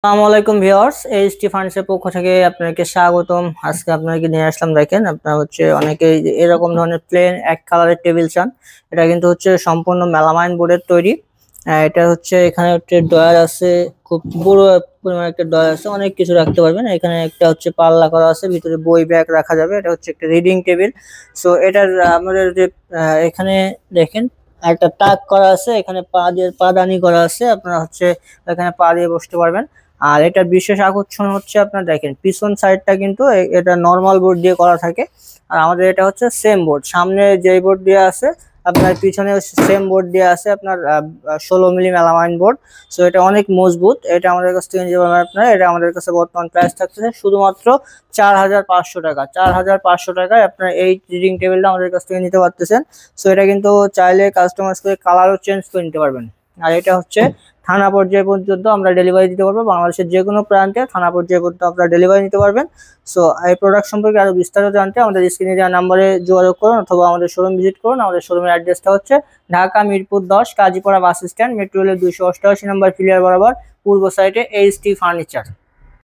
আসসালামু আলাইকুম viewers, HT furniture পক্ষ থেকে আপনাকে স্বাগতম। আজকে আপনাকে নিয়ে আসলাম, দেখেন আপনারা অনেকে এরকম ধরনের প্লেন এক কালারের টেবিল চান। এটা কিন্তু সম্পূর্ণ মেলামাইন বোর্ডের তৈরি। এটা এখানে ড্রয়ার আছে, খুব বড় পরিমাণ একটা ড্রয়ার আছে, অনেক কিছু রাখতে পারবেন। এখানে একটা পাল্লা করা আছে, ভিতরে বই ব্যাগ রাখা যাবে। এটা একটা রিডিং টেবিল। সো এটার আমাদের এখানে দেখেন একটা তাক করা আছে, এখানে পাদানি করা আছে। আপনারা এখানে পা দিয়ে বসতে পারবেন। আর এটার বিশেষ আকর্ষণ আপনার দেখেন পিছন সাইডটা কিন্তু এটা নরমাল বোর্ড দিয়ে করা থাকে। আর আমাদের এটা সেম বোর্ড, সামনে যে বোর্ড দিয়ে আছে আপনার পিছনে সেম বোর্ড দিয়ে আছে আপনার 16 মিলি মেলামাইন বোর্ড। সো এটা অনেক মজবুত। এটা আমাদের কাছ থেকে নিতে পারবেন আপনারা। এটা আমাদের কাছে বর্তমান প্রাইস থাকতেছে শুধুমাত্র 4,500 টাকা। 4,500 টাকায় আপনার এই রিডিং টেবিলটা আমাদের কাছ থেকে নিতে পারতেছেন। সো এটা কিন্তু চাইলে কাস্টমাইজ করে কালারও চেঞ্জ করে নিতে পারবেন। আর এটা থানা পর্যায়ে পর্যন্ত আমরা ডেলিভারি দিতে পারবো। বাংলাদেশের যে কোনো প্রান্তে থানা পর্যায়ে পর্যন্ত আপনারা ডেলিভারি নিতে পারবেন। সো এই প্রোডাক্ট সম্পর্কে আরো বিস্তারিত জানতে আমাদের স্ক্রিনে দেওয়া নাম্বারে যোগাযোগ করুন অথবা আমাদের শোরুম ভিজিট করুন। আমাদের শোরুমের অ্যাড্রেসটা Dhaka Mirpur 10 Kazipara bus stand, metro রেলের 288 নম্বর ফিলিয়ার বরাবর পূর্ব সাইডে এইচটি ফার্নিচার।